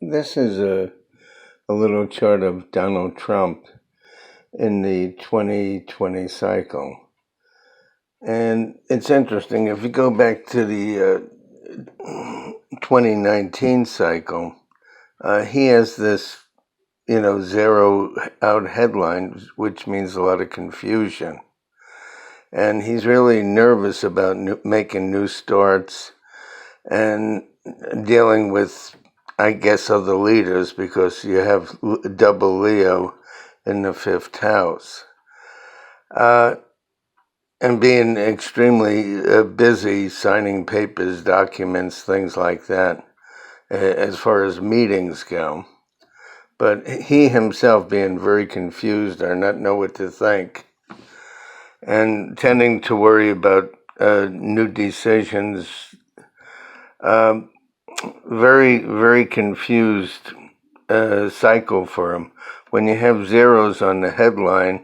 This is a little chart of Donald Trump in the 2020 cycle. And it's interesting. If you go back to the 2019 cycle, he has this, zero out headline, which means a lot of confusion. And he's really nervous about making new starts and dealing with, I guess, other leaders because you have double Leo in the fifth house. And being extremely busy signing papers, documents, things like that, as far as meetings go. But he himself being very confused or not know what to think and tending to worry about new decisions. Very, very confused cycle for him. When you have zeros on the headline,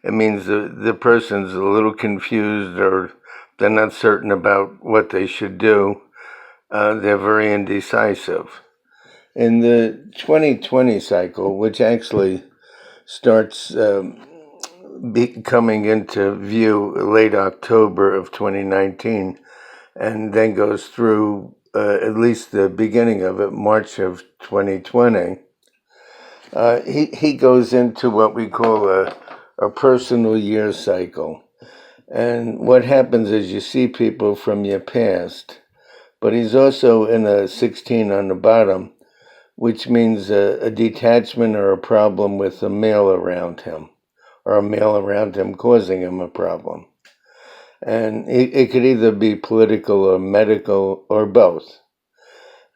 it means the person's a little confused or they're not certain about what they should do. They're very indecisive. In the 2020 cycle, which actually starts coming into view late October of 2019 and then goes through at least the beginning of it, March of 2020, he goes into what we call a personal year cycle. And what happens is you see people from your past, but he's also in a 16 on the bottom, which means a detachment or a problem with a male around him, or a male around him causing him a problem. And it could either be political or medical or both.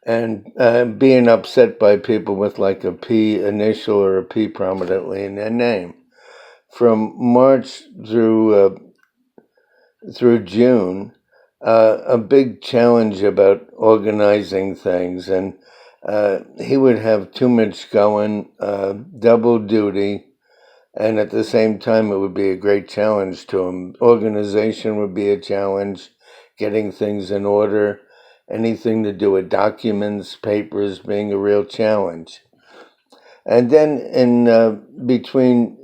And being upset by people with like a P initial or a P prominently in their name. From March through June, a big challenge about organizing things, and he would have too much going, double duty, and at the same time, it would be a great challenge to him. Organization would be a challenge, getting things in order, anything to do with documents, papers being a real challenge. And then in between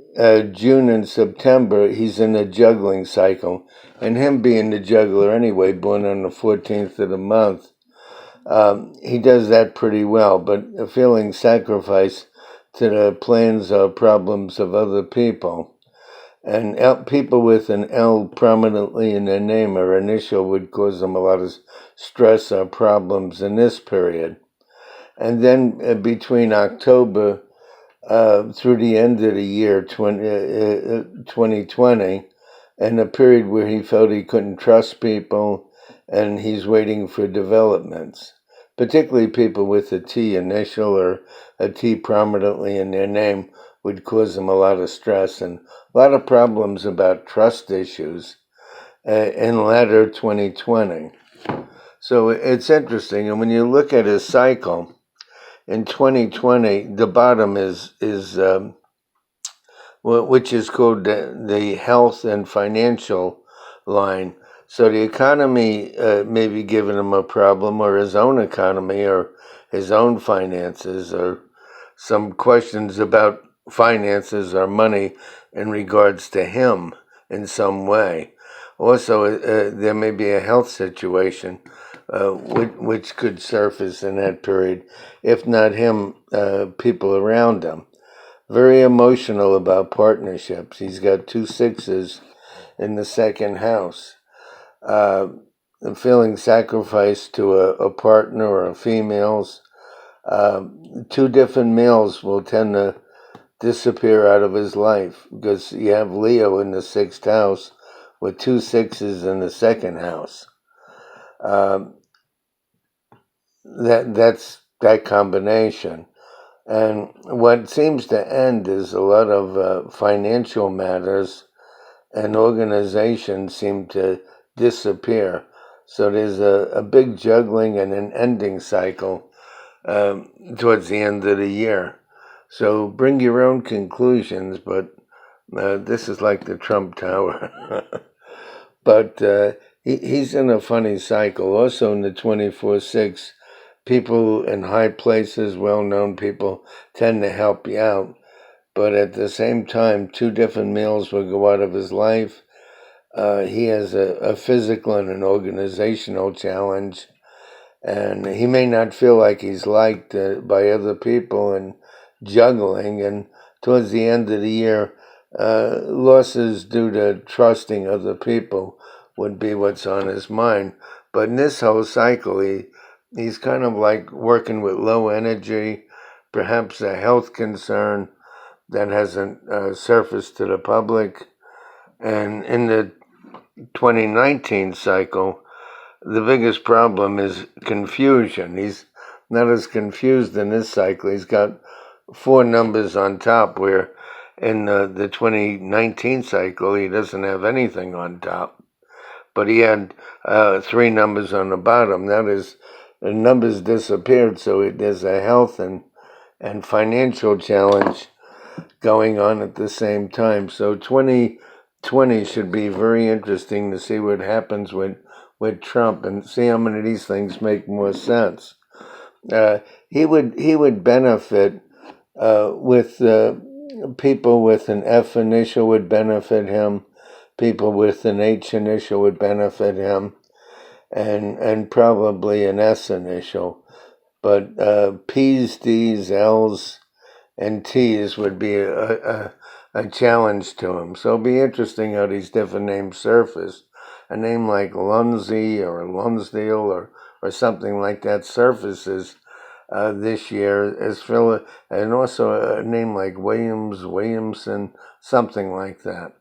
June and September, he's in a juggling cycle. And him being the juggler anyway, born on the 14th of the month, he does that pretty well. But feeling sacrifice to the plans or problems of other people. And people with an L prominently in their name or initial would cause them a lot of stress or problems in this period. And then between October through the end of the year 2020, and a period where he felt he couldn't trust people and he's waiting for developments, particularly people with a T initial or a T prominently in their name would cause him a lot of stress and a lot of problems about trust issues in latter 2020. So it's interesting. And when you look at his cycle, in 2020, the bottom is which is called the health and financial line. So the economy may be giving him a problem, or his own economy, or his own finances, or some questions about finances or money in regards to him in some way. Also, there may be a health situation which could surface in that period, if not him, people around him. Very emotional about partnerships. He's got 2 6s in the second house. Uh, Feeling sacrificed to a partner or a female's. Two different males will tend to disappear out of his life because you have Leo in the sixth house with 2 6s in the second house. That's that combination. And what seems to end is a lot of financial matters and organizations seem to disappear. So there's a big juggling and an ending cycle towards the end of the year. So bring your own conclusions, but this is like the Trump Tower. But he's in a funny cycle. Also in the 24/6, people in high places, well-known people, tend to help you out. But at the same time, two different meals will go out of his life. He has a physical and an organizational challenge, and he may not feel like he's liked by other people and juggling. And towards the end of the year, losses due to trusting other people would be what's on his mind. But in this whole cycle, he's kind of like working with low energy, perhaps a health concern that hasn't surfaced to the public. And in the 2019 cycle, the biggest problem is confusion. He's not as confused in this cycle. He's got four numbers on top, where in the 2019 cycle, he doesn't have anything on top. But he had three numbers on the bottom. That is, the numbers disappeared, so there's a health and financial challenge going on at the same time. So 2020 should be very interesting to see what happens with Trump and see how many of these things make more sense. He would benefit with people with an F initial would benefit him. People with an H initial would benefit him, and probably an S initial. But P's, D's, L's, and T's would be a challenge to him. So it'll be interesting how these different names surface. A name like Lunsey or Lunsdale or something like that surfaces this year as and also a name like Williams, Williamson, something like that.